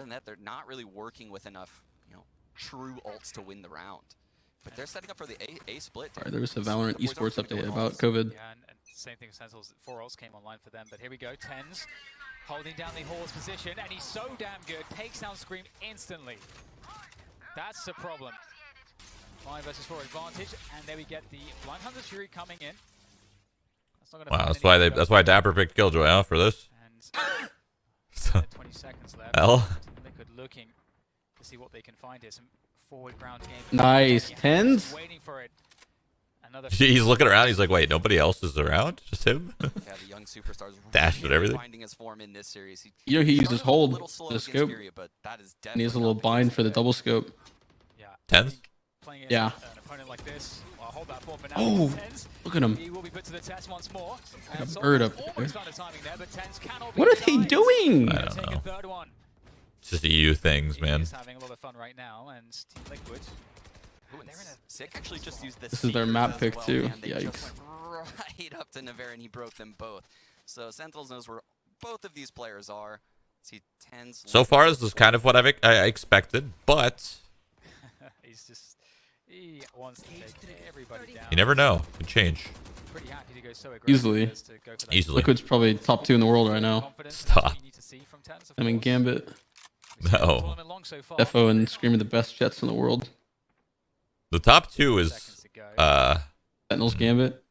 than that, they're not really working with enough, true ults to win the round. But they're setting up for the A split. All right, there was a Valorant esports update about COVID. Yeah, and same thing with Sentinels. 4 ults came online for them, but here we go. Tens holding down the Hall's position, and he's so damn good. Takes down Scream instantly. That's the problem. 5 versus 4 advantage, and there we get the Blind Hunter's Fury coming in. Wow, that's why Dapper picked Killjoy out for this. And 20 seconds left. L. Liquid looking to see what they can find here. Some forward ground game. Nice. Tens. Waiting for it. He's looking around. He's like, wait, nobody else is around? Just him? Yeah, the young superstars dashed at everything. Finding his form in this series. He uses hold for the scope. Fury, but that is and he has a little bind for the double scope. Yeah. Tens? Yeah. An opponent like this, well, hold that for now. Oh, look at him. He will be put to the test once more. Like a bird up there. What are they doing? I don't know. It's just EU things, man. He's having a lot of fun right now, and Team Liquid. Sick actually just used this is their map pick too. Yikes. Right up to Navarre, and he broke them both. So Sentinels knows where both of these players are. See, Tens. So far, this is kind of what I expected, but he wants to take everybody down. You never know. It can change. Pretty happy to go so Easily. Easily. Liquid's probably top 2 in the world right now. Stop. I mean, Gambit. No. Defo and Scream are the best jets in the world. The top 2 is Sentinels Gambit.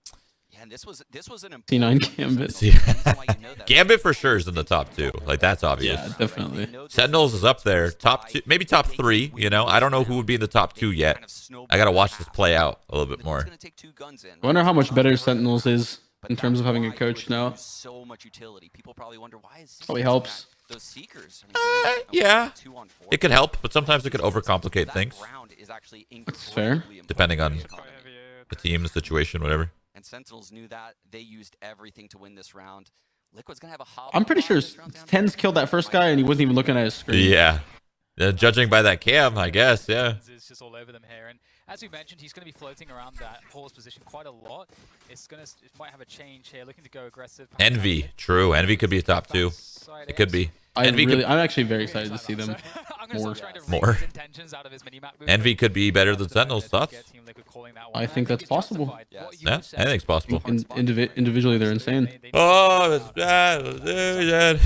Yeah, and this was an C9 Gambit. Gambit for sure is in the top 2. Like, that's obvious. Yeah, definitely. Sentinels is up there. Top 2, maybe top 3, I don't know who would be in the top 2 yet. I gotta watch this play out a little bit more. I wonder how much better Sentinels is in terms of having a coach now. So much utility. People probably wonder why is probably helps. Those seekers. Yeah, it could help, but sometimes it could overcomplicate things. That's fair. Depending on the team, the situation, whatever. And Sentinels knew that. They used everything to win this round. Liquid's gonna have a hop. I'm pretty sure Tens killed that first guy and he wasn't even looking at his screen. Yeah. Judging by that cam, I guess, yeah. It's just all over them here, and as we mentioned, he's going to be floating around that Hall's position quite a lot. It might have a change here, looking to go aggressive. Envy, true. Envy could be a top 2. It could be. I'm actually very excited to see them more. Envy could be better than Sentinels. Thoughts? I think that's possible. Yeah, I think it's possible. Individually, they're insane. Oh, it's bad.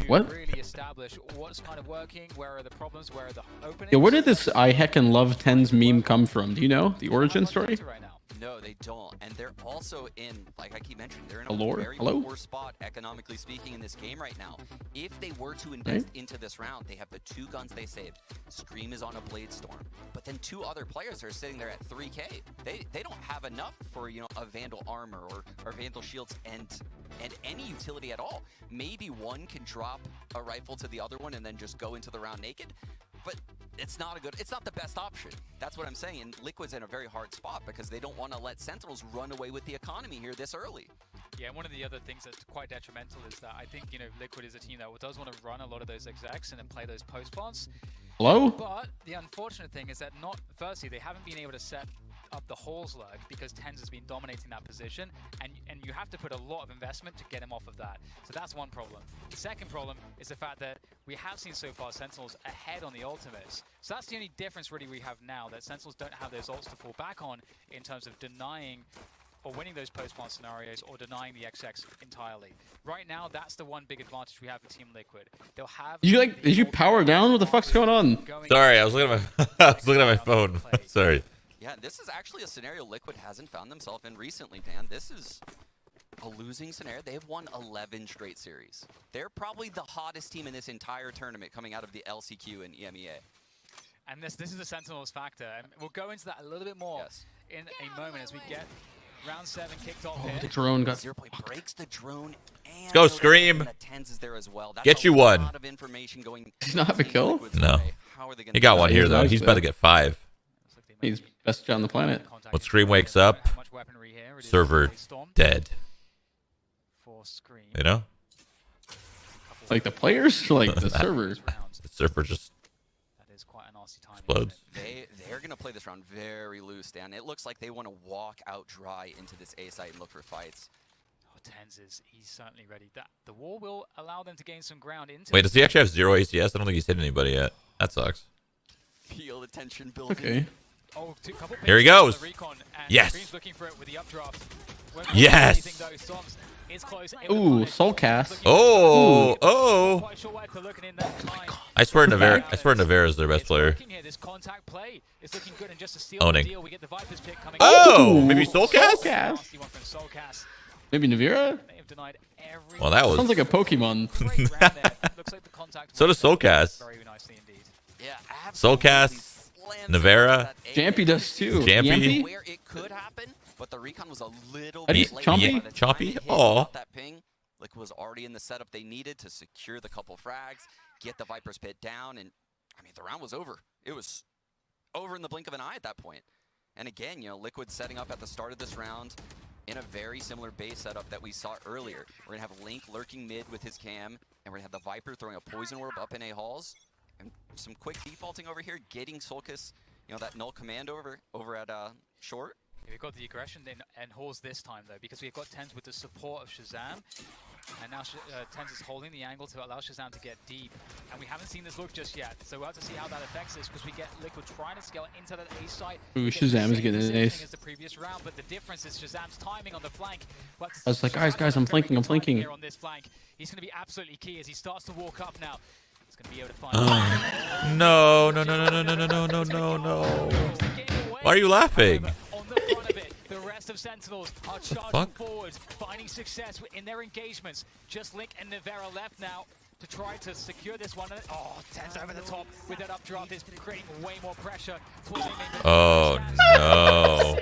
What? Really establish what's kind of working, where are the problems, where are the openings. Yeah, where did this I heckin' love Tens meme come from? Do you know the origin story? No, they don't. And they're also in, like I keep mentioning, they're in a very poor spot, economically speaking, in this game right now. If they were to invest into this round, they have the 2 guns they saved. Scream is on a Blade Storm. But then 2 other players are sitting there at 3K. They don't have enough for, a Vandal armor or Vandal shields and any utility at all. Maybe one can drop a rifle to the other one and then just go into the round naked. But it's not the best option. That's what I'm saying. And Liquid's in a very hard spot because they don't want to let Sentinels run away with the economy here this early. Yeah, and one of the other things that's quite detrimental is that I think, Liquid is a team that does want to run a lot of those execs and then play those post plants. Hello? But the unfortunate thing is that firstly, they haven't been able to set up the Hall's lurk because Tens has been dominating that position, and you have to put a lot of investment to get him off of that. So that's one problem. The second problem is the fact that we have seen so far Sentinels ahead on the ultimates. So that's the only difference really we have now, that Sentinels don't have those ults to fall back on in terms of denying or winning those post-plant scenarios or denying the XX entirely. Right now, that's the one big advantage we have for Team Liquid. They'll have. Did you power down? What the fuck's going on? Sorry, I was looking at my phone. Sorry. Yeah, this is actually a scenario Liquid hasn't found themselves in recently, Dan. This is a losing scenario. They've won 11 straight series. They're probably the hottest team in this entire tournament coming out of the LCQ and EMEA. And this is the Sentinels factor. And we'll go into that a little bit more in a moment as we get round 7 kicked off here. The drone got... 0 Point breaks the drone. And let's go, Scream. The Tens is there as well. That's get you one. Lot of information going. Does he not have a kill? No. He got one here, though. He's about to get 5. He's best shot on the planet. When Scream wakes up, server dead. Like the players or like the server? The server just explodes. They're going to play this round very loose, Dan. It looks like they want to walk out dry into this A site and look for fights. Tens he's certainly ready. The wall will allow them to gain some ground into. Wait, does he actually have 0 ACS? I don't think he's hit anybody yet. That sucks. Feel the tension building. Okay. Oh, couple Here he picks on goes. the recon, and Yes. Scream's looking for it with the updraft. Yes. Anything, though, Storms is close. Ooh, soul cast. Oh, oh. Quite sure where to look in that line. I swear Nevera is their best It's player. working here. This contact play is looking good, and just to steal Owning. the deal, we get the Vipers pick coming. Oh, Ooh, maybe Soulcast? Soulcast. Nasty one from Soulcast. Maybe Navira? May have denied every. Well, that was. Sounds like a Pokemon. Great round there. Looks like the contact. So does Soulcast. Very nicely indeed. Yeah, Soulcast, Nevera, Jampy does too. Jampy. Where it could happen, but the recon was a little How do you- bit late. Chompy? By the time Chompy? it hit Aw. that ping, Liquid was already in the setup they needed to secure the couple frags, get the Viper's pit down, and I mean the round was over. It was over in the blink of an eye at that point. And again, you know, Liquid setting up at the start of this round in a very similar base setup that we saw earlier. We're gonna have Link lurking mid with his cam, and we're gonna have the Viper throwing a poison orb up in A halls, and some quick defaulting over here, getting Sulcus, you know, that null command over at short. We've got the aggression and Halls this time though, because we've got Tens with the support of Shazam, and now Tens is holding the angle to allow Shazam to get deep, and we haven't seen this look just yet, so we'll have to see how that affects this, because we get Liquid trying to scale into that ace site. Ooh, We get the Shazam is same getting an positioning ace. as the previous round, but the difference is Shazam's timing on the flank. But I was like, Shazam's guys, I'm got very flanking, I'm good timing flanking. here on this flank. He's going to be absolutely key as he starts to walk up now. He's going to be able to find. No, no, no, no, no, no, no, no, no, no. Why are you laughing? On the front of it, the rest of Sentinels are charging fuck? forward, finding success in their engagements. Just Link and Nevera left now to try to secure this one. Oh, Tens over the top with that updraft is creating way more pressure. Oh no.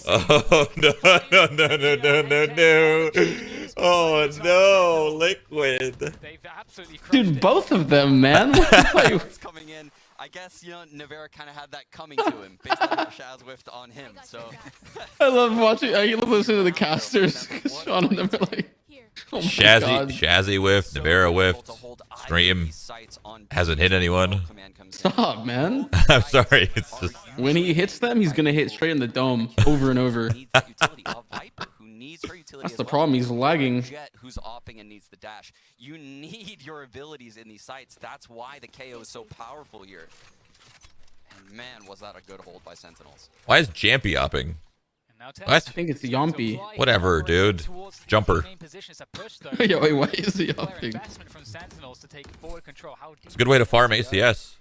Oh no, no, no, no, no, no, no. Oh no, Liquid. They've absolutely crushed Dude, it. both of them, man. Like, It's coming in. I guess, you know, Nevera kind of had that coming to him based on how Shaz whiffed on him. So I love watching. I love listening to the casters. Sean and them are like, oh my God. Shazzy whiffed, Nevera whiffed. Scream hasn't hit anyone. Stop, man. I'm sorry, it's just When he hits them, he's gonna hit straight in the dome over and over. That's the problem. He's lagging. Jet who's opping and needs the dash. You need your abilities in these sites. That's why the KO is so powerful here. And man, was that a good hold by Sentinels. why is Jampy upping? And now Tens What? I think it's Yompy. Whatever, dude. Jumper. Yo, wait, why is he upping? Investment from Sentinels to take forward control. How It's a good way to farm ACS.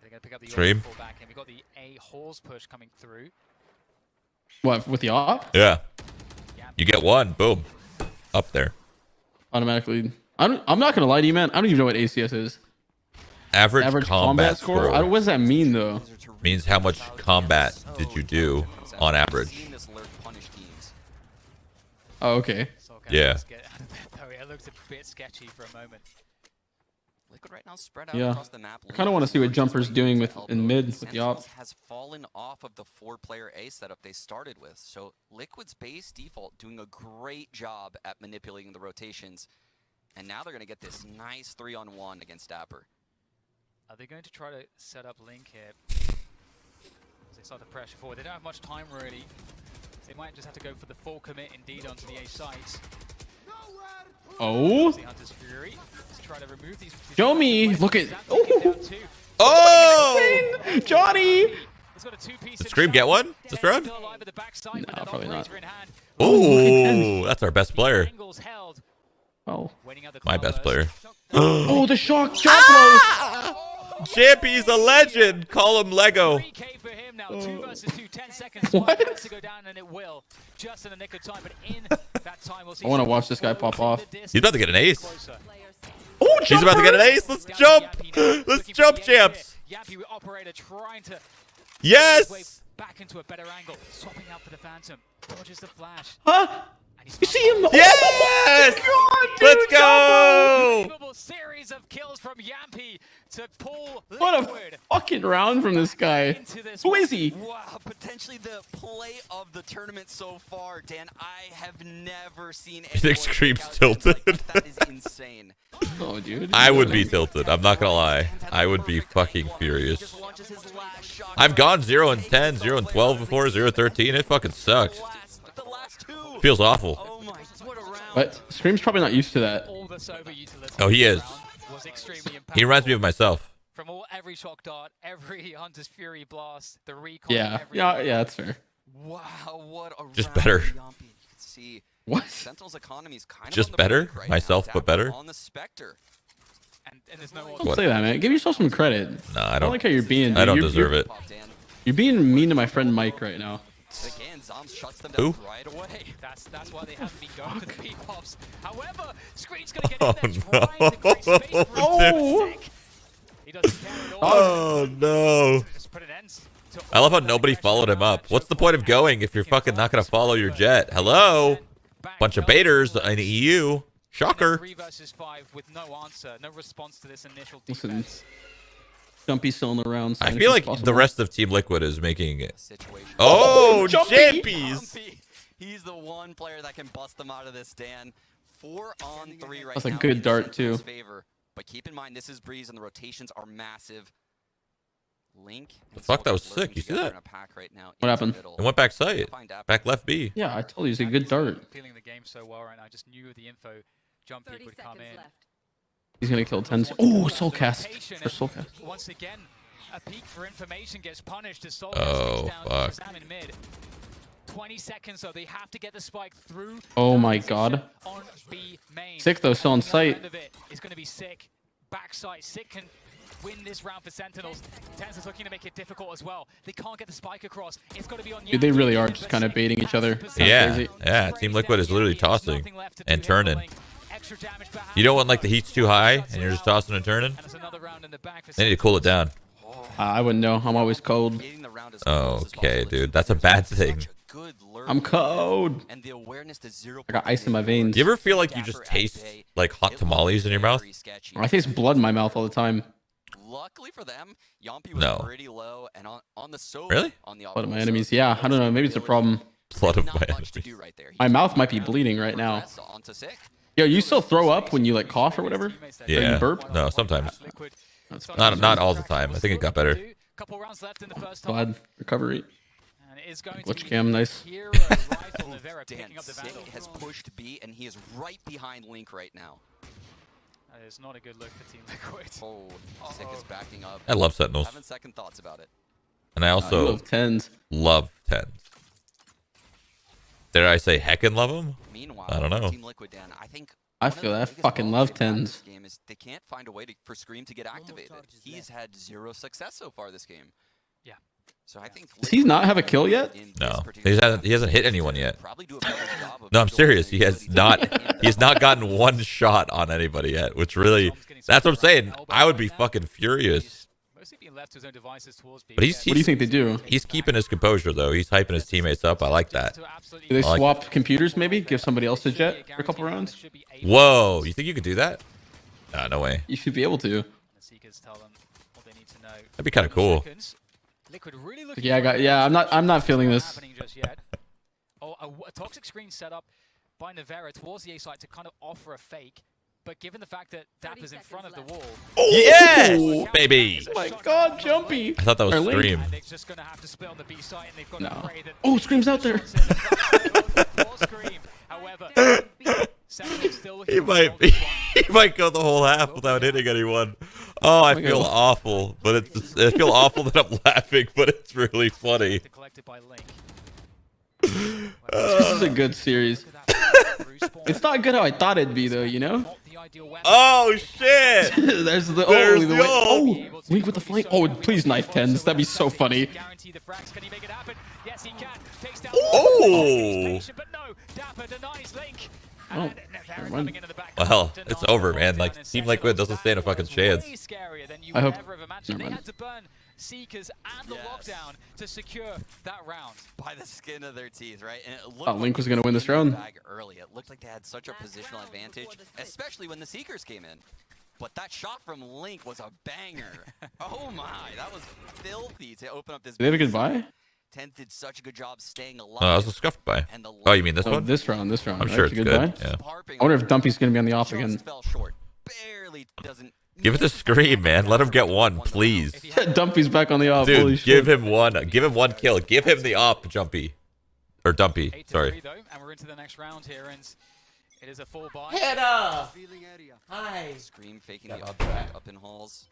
They're going to pick up the Stream. full back, and we got the A Halls push coming through. What, with the op? Yeah. You get one, boom. Up there. Automatically. I'm not gonna lie to you, man. I don't even know what ACS is. Average combat score. What does that mean, though? Means how much combat did you do on average. Oh, okay. Yeah. Let's get out of there, though. It looks a bit sketchy for a moment. Liquid right now spread out Yeah. across the map. I kind of want to see what Jumper's doing with in mid with the op. Sentinels has fallen off of the 4-player A setup they started with. So Liquid's base default doing a great job at manipulating the rotations. And now they're going to get this nice 3-on-1 against Dapper. Are they going to try to set up Link here? As they start to pressure forward. They don't have much time, really. So they might just have to go for the full commit, indeed, onto the A sites. Oh, The Hunter's Fury to try to remove these. show me. Look at. Oh! Johnny. It's got a two-piece. Did Scream get one? This round? Nah, probably not. Oh, that's our best player. Oh, My best player. oh, the shock jump. Champy's a legend. Call him Lego. 3K for him now. 2 versus 2. 10 seconds. What? It has to go down, and it will. Just in the nick of time. But in that time, we'll see. I want to watch this guy pop off. He's about to get an ace. Oh, She's about to get an ace. Let's jump. Let's jump, champs. Yappy operator trying to Yes. back into a better angle, swapping out for the Phantom. Dodges the flash. Huh? And he's You see him? Yes. Let's go. unbelievable series of kills from Yampy to pull What a Liquid fucking round from this guy. into this Who one. is he? Wow, potentially the play of the tournament so far, Dan. I have never seen think anyone Scream's take out Tens like tilted? that. That is insane. Oh, dude. I would be tilted. I'm not gonna lie. I would be fucking furious. Just launches his last shot. I've gone 0 and 10, 0 and 12 before, 0 and 13. It fucking sucks. The last two. Feels awful. Oh my But Scream's probably not used to that. All the Sova utility Oh, he is. was extremely impactful. He reminds me of myself. From every shock dart, every Hunter's Fury blast, the recon. Yeah, every that's fair. Wow, what a Just round better. Yumpy. You can see What? Sentinel's economy is kind of Just on the better? brink right Myself, now. but better? On the Spectre. And there's no Don't say that, man. Give yourself some credit. No, I I don't. like how you're being. I don't you're, deserve you're, it. Pop Dan. You're being mean to my friend Mike right now. Again, Zombs shuts them down Who? right away. That's why they haven't been going for the P-pops. However, Screen's gonna get Oh, in there, trying to create space for him. Oh. Sick. He doesn't care at all. Oh no! Just put an end to I love how all that nobody aggression followed him around up. What's the point of going if you're fucking not gonna follow your jet? Hello? Bunch of baiters in EU. Shocker. 3 versus 5 with no answer, no response to this initial Listen, defense. Jumpy still in the round. so I anything's feel like possible. the rest of Team Liquid is making it. Situation. Oh, Jumpy! Jampies! Jumpy. He's the one player that can bust them out of this, Dan. 4 on 3 right That's a now good in dart, Sentinel's too. Favor. But keep in mind, this is Breeze, and the rotations are massive. Link. The fuck, that was sick. You see that? What happened? It went back site. Back left B. Yeah, I told you it's a good dart. Feeling the game so well right now. I just knew the info jump peak would come in. He's gonna kill 10. Oh, soul cast for soul cast. Once again, a peak for information gets punished as Soul Oh, takes down fuck. Shazam in mid. 20 seconds, so they have to get the spike through. Oh the my position God. On B main. Sick though, still on And the other site. end of it is going to be Sick. Backside, Sick can win this round for Sentinels. Tens is looking to make it difficult as well. They can't get the spike across. It's got to be on. Dude, they really are just kind of baiting each other. Yeah, Crazy. yeah. Team Liquid is literally tossing and turning. You don't want like the heat's too high and you're just tossing and turning. They need to cool it down. I wouldn't know. I'm always cold. Okay, dude, that's a bad thing. I'm cold. And the awareness to 0. I got ice in my veins. Do you ever feel like you just taste like hot tamales in your mouth? I taste blood in my mouth all the time. Luckily for them, Yumpy was No. pretty low, and on the solo. Really? On the Blood of my enemies. Yeah, I don't know. Maybe it's a problem. Blood of Not my much to enemies. do right there. My mouth might be bleeding right now. Onto Sick. Yo, you still throw up when you like cough or whatever? Yeah. you burp? No, sometimes. That's Not all the time. I think it got better. Couple rounds left in the first half. Glad recovery. And it is going to Glitch be cam, nice. Hero Rifle Navera Dan, picking up the Sick Vandal. has pushed B, and he is right behind Link right now. That is not a good look for Team Liquid. Oh, Sick is backing up. I love Sentinels. Having second thoughts about it. And I I also love 10s. love 10s. Did I say heckin' love them? Meanwhile, I don't know. Team Liquid, Dan, I think I one of feel the that. biggest Fucking problems love they've had in 10s. this game is they can't find a way for Scream to get activated. He's had 0 success so far this game. Yeah. So I think Does he not have a kill yet? in this No. particular He hasn't hit anyone yet. probably do a better job of No, I'm serious. He has controlling not. the ability to He has not gotten one shot on anybody yet, which really. That's what I'm saying. I would be fucking furious. Mostly being left to his own devices towards B. But he's- What do you think they do? He's keeping his composure though. He's hyping his teammates up. I like that. Do they I like swap computers maybe? Give somebody else a jet for a couple rounds? Whoa, you think you could do that? Nah, no way. You should be able to. The Seekers tell them what they need to know. That'd be kind of cool. Liquid really looking Yeah, I'm not feeling this. happening just yet. Oh, a toxic screen set up by Navera towards the A site to kind of offer a fake. But given the fact that Dap is in front of the wall, Yes, baby. Oh my god, Jumpy! I thought that was Or Link. Scream. and they're just going to have to split on the B site, and they've got No. to pray that. Oh, Scream's out there. Scream. However, Sentinel's still looking He for might this be. one. He might go the whole half without hitting anyone. Oh, I my feel God. awful, but I feel awful that I'm laughing, but it's really funny. Collected by Link. This is a good series. It's not good how I thought it'd be though, you know? Not the ideal weapon. Oh shit! There's the There's the the way. ult. Oh, Link with the flank. Oh, please knife 10s. That'd be so funny. Guarantee the frags. Can he make it happen? Yes, he can. Takes down Oh. but no, Dapper denies Link. Oh, And Navera never coming mind. into the back. Well, it's Denies over, the man. lockdown Like, and Team Liquid doesn't Sentinels. stand a fucking That chance. was way scarier than you I would hope- ever have imagined. They Never had to burn Seekers and the Yes. lockdown to secure that round. by the skin of their teeth, right? And it looked Thought Link like was they gonna win were this in the round. bag early. It looked like they had such a positional advantage, especially when the Seekers came in. But that shot from Link was a banger. Oh my, that was filthy to open up this. Did they have a good buy? 10th did such a good job staying alive. Oh, that was a scuffed by. And the Oh, you mean this Oh, one? this round. I'm right? sure it's a good. buy? Yeah. I wonder if Dumpy's gonna be on the off just again. fell short. Barely doesn't. Give it to Scream, man. Let him get one, please. Dumpy's back on the off. Holy Dude, shit. give him one. Give him one kill. Give him the op, Jumpy. Or Dumpy. 8-3 Sorry. though, and we're into the next round here, and It is a full buy. Hannah! Hi. Scream faking Got the off up, track. up in halls.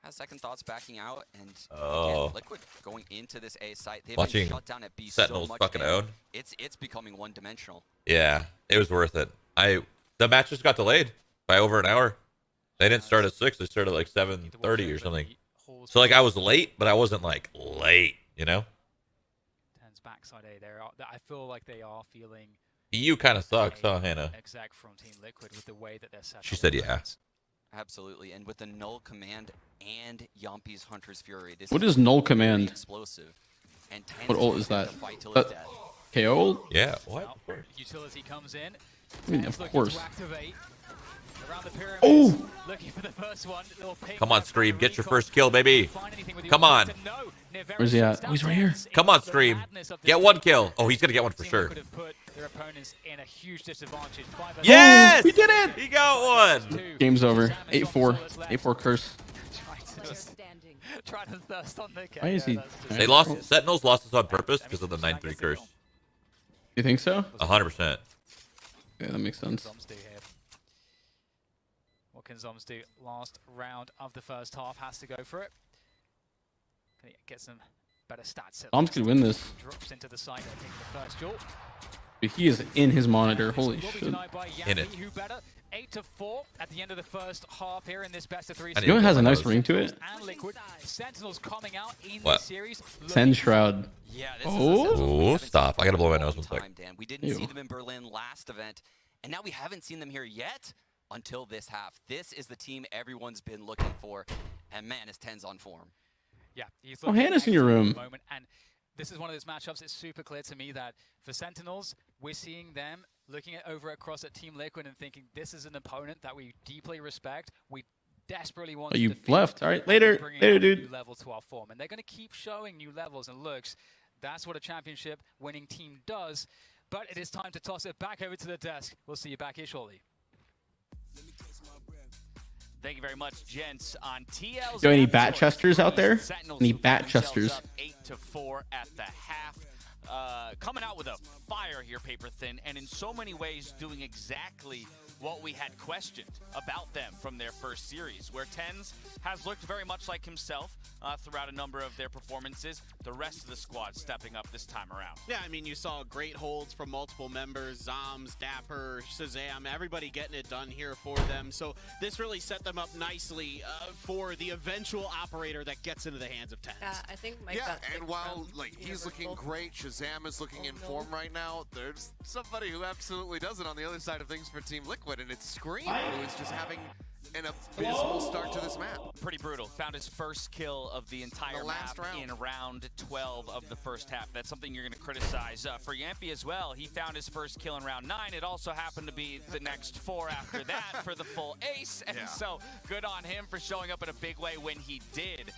Has second thoughts backing out, and Oh. again, Liquid going into this A site. They've Watching been shut down at B Sentinels so much. fucking own. It's becoming one-dimensional. Yeah, it was worth it. The match just got delayed by over an hour. They didn't start at 6. They started at like 7:30 or something. So like I was late, but I wasn't like late, you know? Tens backside A. I feel like they are feeling EU kind of sucks, huh, Hannah? exact from Team Liquid with the way that they're set She up said on yeah. defense. Absolutely, and with the null command and Yompi's Hunter's Fury, this What is null very command? explosive. And What ult is that? Fight till That- his death. KO ult? Yeah, what? Well, utility comes in. I mean, Tens of looking course. to activate. Around the pyramids, Oh! looking for the first one. Little ping Come on, back Scream. from Get your Recon. first kill, baby. Find anything with the Come on. ultimate to know. Near Where's he very at? short Oh, he's right here. distance. Come on, It's the Scream. madness of this Get one game. kill. Oh, he's going to get one for Team sure. Liquid have put their opponents in a huge disadvantage. 5 versus Yes! We did it! He got one. 2. Game's over. Shazam is 8-4. off the left. 8-4 curse. Trying to thirst on the Why is he- They lost. Sentinels lost us on purpose because of the 9-3 curse. You think so? 100%. Yeah, that makes sense. Zoms do here. What can Zoms do? Last round of the first half has to go for it. Can he get some better stats? Bombs could win this. Drops into the side, I think, the first duel. But he is in his monitor. Holy Will be shit. denied by In it. Yampi, who better. 8-4 at the end of the first half here in this best of 3. I You know what has a nice Those. ring to it? And Liquid. Sentinels coming out in What? this series. Send Shroud. Yeah, this Oh. is a Sentinels we Oh, haven't stop. seen I gotta blow my for a nose long one sec. time, Dan. We didn't Ew. see them in Berlin last event, and now we haven't seen them here yet until this half. This is the team everyone's been looking for, and man, is Tens on form. Yeah, he's Oh, looking Hannah's in your excellent room. at the moment, and this is one of those matchups. It's super clear to me that for Sentinels, we're seeing them looking at over across at Team Liquid and thinking this is an opponent that we deeply respect. We desperately want Oh, to you defeat. left. All right, and later. bringing Later, a new dude. level to our form, and they're going to keep showing new levels and looks. That's what a championship winning team does. But it is time to toss it back over to the desk. We'll see you back here shortly. Thank you very much, gents. On TL's Yo, any Amazon, bat chesters out there? Sentinels Any who bat put themselves chesters? up 8-4 at the half. Coming out with a fire here, Paper Thin, and in so many ways doing exactly what we had questioned about them from their first series, where Tens has looked very much like himself throughout a number of their performances. The rest of the squad stepping up this time around. Yeah, I mean, you saw great holds from multiple members, Zoms, Dapper, Shazam, everybody getting it done here for them. So this really set them up nicely for the eventual operator that gets into the hands of Tens. Yeah, I think Mike Yeah, got and picked while from like he's looking Universal. great, Shazam is looking in Oh, no. form right now. There's somebody who absolutely does it on the other side of things for Team Liquid, and it's Scream, who is just having an abysmal start to this map. Pretty brutal. Found his first kill of the entire The last map round. in round 12 of the first half. That's something you're going to criticize. For Yampi as well, he found his first kill in round 9. It also happened to be the next 4 after that for the full ace. And Yeah. so good on him for showing up in a big way when he did.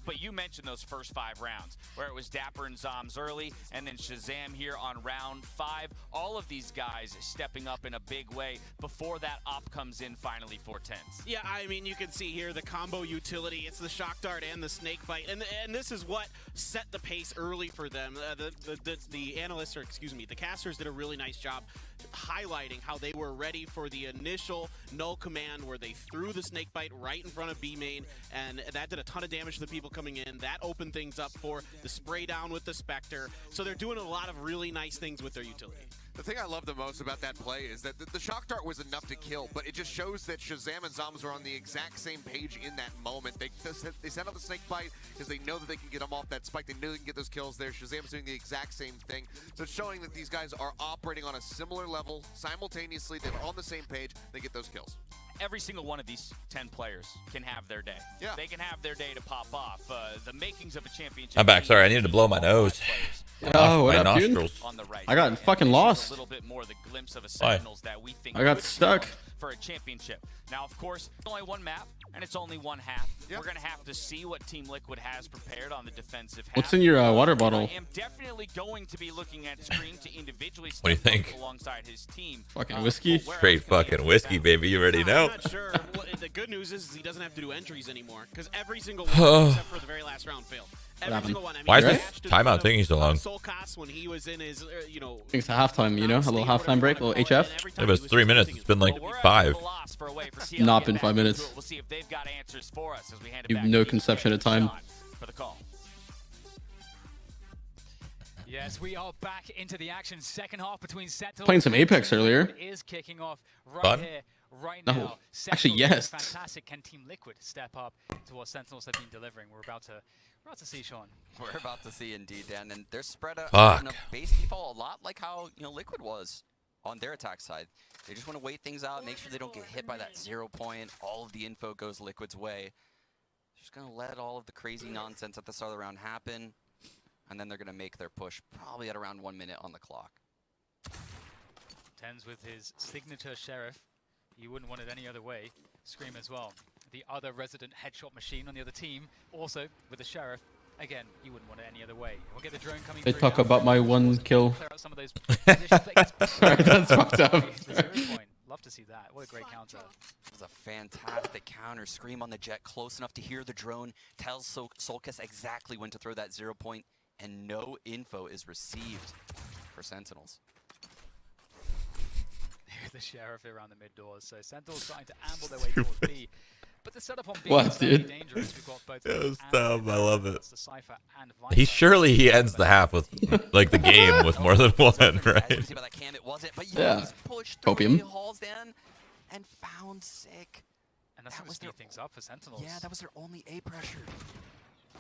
But you mentioned those first 5 rounds where it was Dapper and Zoms early and then Shazam here on round 5. All of these guys stepping up in a big way before that op comes in finally for Tens. Yeah, I mean, you can see here the combo utility. It's the Shock Dart and the Snake Bite, and this is what set the pace early for them. The analysts, or excuse me, the casters did a really nice job highlighting how they were ready for the initial null command where they threw the Snake Bite right in front of B main, and that did a ton of damage to the people coming in. That opened things up for the spray down with the Spectre. So they're doing a lot of really nice things with their utility. The thing I love the most about that play is that the Shock Dart was enough to kill, but it just shows that Shazam and Zoms are on the exact same page in that moment. They set up the Snake Bite because they know that they can get them off that spike. They know they can get those kills there. Shazam's doing the exact same thing. So it's showing that these guys are operating on a similar level simultaneously. They're on the same page. They get those kills. Every single one of these 10 players can have their day. Yeah. They can have their day to pop off. The makings of a championship. I'm back. team Sorry, I needed to blow my all 5 nose. players Oh, what my up, dude? nostrils. on the right. I got And fucking this is lost. A little bit more the glimpse of a Why? Sentinels that we think I got could be stuck. on for a championship. Now, of course, it's only one map and it's only one half. Yep. We're gonna have to see what Team Liquid has prepared on the defensive half. What's in your water But bottle? I am definitely going to be looking at Scream to individually What do you step up think? alongside his team. Fucking whiskey? for where Straight it's gonna fucking be whiskey, baby. You already know. I'm not sure. Well, the good news is he doesn't have to do entries anymore because every single one except for the very last round failed. Every happened? single one. I mean, Why is he this matched timeout in taking so long? Soulcast when he was in his, you know, I think it's a halftime, you know, a little halftime break, a little HF. Yeah, but it's 3 minutes. It's been like 5. Not been 5 minutes. We'll see if they've got answers for us as we hand it You have back no to conception of time. Sean for the call. Yes, we are back into the action. Second half between Sentinels. Playing some Apex earlier. Is kicking off right Fun? here, right No. now. Actually, Sentinels yes. doing fantastic. Can Team Liquid step up to what Sentinels have been delivering? We're about to see, Sean. We're about to see indeed, Dan, and they're spread out Fuck. in a base default a lot like how Liquid was on their attack side. They just want to wait things out, make sure they don't get hit by that 0 point. All of the info goes Liquid's way. Just gonna let all of the crazy nonsense at the start of the round happen, and then they're gonna make their push probably at around 1 minute on the clock. Tens with his signature Sheriff. You wouldn't want it any other way. Scream as well. The other resident headshot machine on the other team, also with the Sheriff. Again, you wouldn't want it any other way. We'll get the drone coming They through talk now. about my 1 kill. Clear out some of those positions that gets- Sorry, that's fucked up. The 0 point. Love to see that. What a great counter. It was a fantastic counter. Scream on the jet, close enough to hear the drone, tells Solkis exactly when to throw that 0 point, and no info is received for Sentinels. Here's the Sheriff around the mid doors. So Sentinels trying to amble their way towards B. But the setup on B What, is very dude? dangerous. We've got both It was and dumb. I love it. the Cypher and He Viper. surely he ends the half with like the game with more than one, As you right? can see by that cam, it wasn't, but Yeah. he's pushed through Copium. halls then and found Sick. And that's That going to was speed their- things up for Sentinels. Yeah, that was their only A pressure.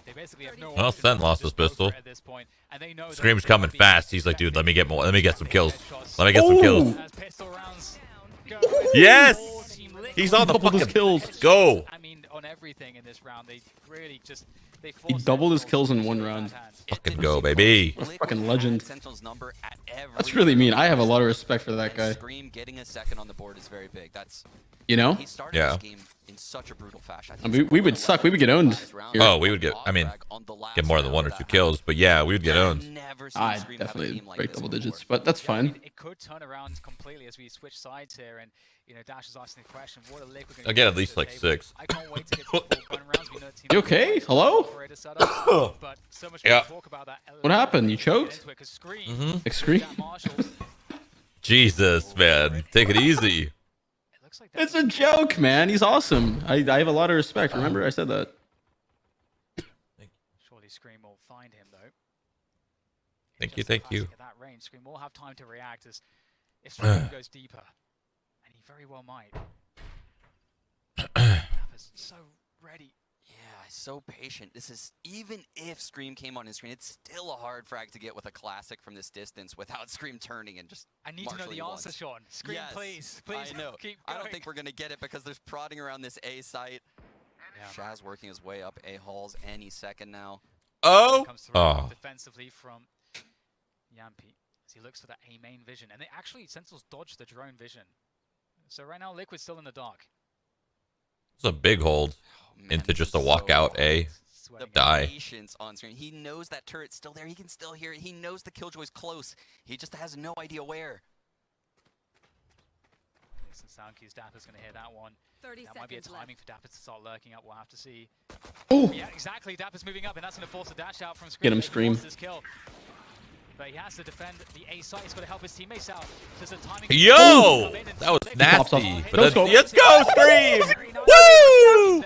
They basically have no Well, option Sen but lost to his just go for pistol. it at this point, and they know that Scream's they coming won't be fast. He's like, dude, let me get more. Let me get some kills. headshots. Let me get some kills. Ooh. As pistol rounds go. Yes! All Team Liquid. He's on the Doubled his fucking kills. Let's go. I mean, on everything in this round, they really just He doubled his kills in 1 round. Fucking go, baby. Fucking legend. Sentinel's number at That's every really mean. I have a turn. lot of respect for that And guy. Scream getting a second on the board is very big. That's You know? he started Yeah. this game in such a brutal fashion. I mean, we would suck. We would get owned here. Oh, we would get. I mean, get more than 1 or 2 kills, but yeah, we would get owned. I definitely break double digits, but that's fine. It could turn around completely as we switch sides here, and Dash is asking the question, what are Liquid going to I'll get at least like 6. I can't wait to get to the full gun rounds. We know Team You okay? Liquid Hello? operator setup, but so much more Yeah. to talk about that. What happened? You choked? Into it, 'cause Scream, Mhm. Scream? Jack Marshall, Jesus, man, take it easy. it looks like It's a joke, man. He's awesome. I have a lot of respect. Remember, I said that. Surely Scream will find him though. Thank you, Just thank classic you. At that range, Scream will have time to react as if Scream goes deeper, and he very well might. Is so ready. Yeah, he's so patient. This is even if Scream came on his screen, it's still a hard frag to get with a classic from this distance without Scream turning and just. I need to know the marshalling answer, once. Sean. Scream, Yes, please. I know. Keep I going. don't think we're gonna get it because there's prodding around this A site. Yeah. Shaz working his way up A halls any second now. Oh, Comes through oh, defensively from Yampi as he looks for that A main vision, and they actually Sentinels dodged the drone vision. So right now Liquid's still in the dark. it's a big hold Oh, man, into this just is a walkout so A. The Sweating Die. patience on screen. He knows that turret's still there. He can still hear it. He knows the Killjoy's close. He just has no idea where. Some sound cues. Dapper's going to hear that one. 30 That might be a seconds timing left. for Dapper to start lurking up. We'll have to see. Oh, Yeah, exactly. Dapper's moving up, and that's going to force a dash out from Scream. Get him, He Scream. wants this kill. But he has to defend the A site. He's got to help his teammates out. There's a timing. Yo, that was pops up. nasty. Let's But go. let's go, Scream! Woo!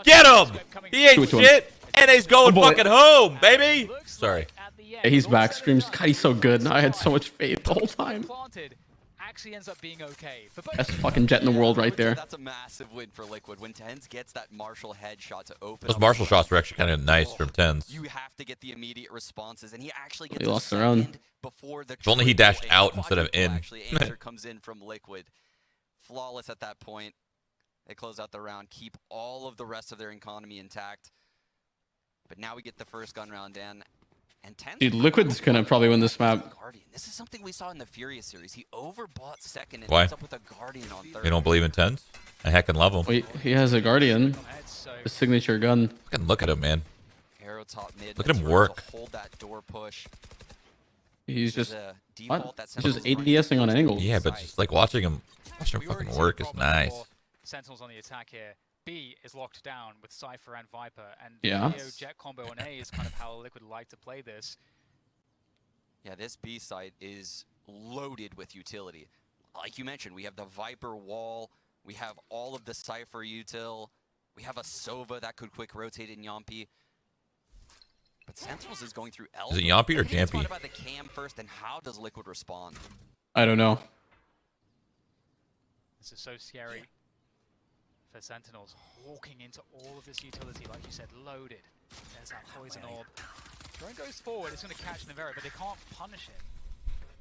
Get him! He ain't Do it to him. shit, and he's going Oh, boy. fucking home, baby. Sorry. yeah, he's back. Screams. God, he's so good. I had so much faith the whole time. Planted actually ends up being okay. For both Best fucking jet in the world I right would say there. That's a massive win for Liquid. When Tens gets that Marshall headshot to open Those up Marshall the shots were round, actually kind of nice from Tens. You have to get the immediate responses, and he actually gets He a lost the round. second before the If only he triple dashed A out instead of quadruple in. Actually, answer comes in from Liquid. Flawless at that point. They close out the round, keep all of the rest of their economy intact. But now we get the first gun round in. And Tens Dude, Liquid's gonna probably win this map. Guardian. This is something we saw in the Furious series. He overbought second and Why? ends up with a Guardian on third. You don't believe in Tens? I heckin' love him. Wait, he has a Guardian. heads, so A signature gun. Fucking look at him, man. Arrow top mid. Look at him Zero to work. Hold that door push. He's This is just a what? default that He's just Sentinels running ADSing on close angles. Yeah, but just like watching him we already fucking see work the is problem nice. for Sentinels on the attack here. B is locked down with Cypher and Viper, and Yeah. Neo Jet combo on A is kind of how Liquid like to play this. Yeah, this B site is loaded with utility. Like you mentioned, we have the Viper wall, we have all of the Cypher util, we have a Sova that could quick rotate in Yampi. But Sentinels is going through L. Is it Yampi or Maybe let's talk Jampy? about the cam first, and how does Liquid respond? I don't know. This is so scary for Sentinels. Walking into all of this utility, like you said, loaded. There's that poison orb. Drone goes forward, it's going to catch Navera, but they can't punish it.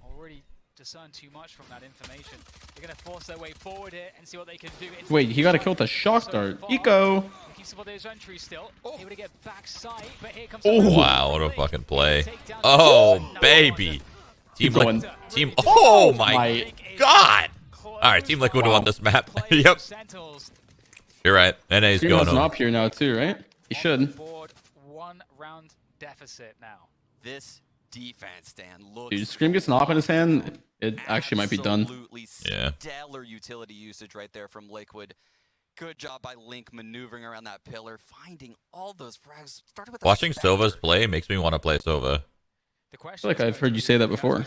Already discern too much from that information. They're going to force their way forward here and see what they can do. Wait, he got to kill with a shock dart. Eco. Looking for those entries still. Able to get backside, but here comes Oh. Wow, what a fucking play. Oh, baby. Team Keep going. Team. Oh my God. All right, Team Liquid won this map. Yep. You're right. NA's Scream going has an home. op here now too, right? He should. Board, 1 round deficit now. This defense, Dan, looks Dude, Scream gets an op in his hand. It actually might be done. absolutely Yeah. stellar utility usage right there from Liquid. Good job by Link maneuvering around that pillar, finding all those frags. Started with a Watching Spectre. Sova's play makes me want to play Sova. The question I feel like is I've heard you say that before.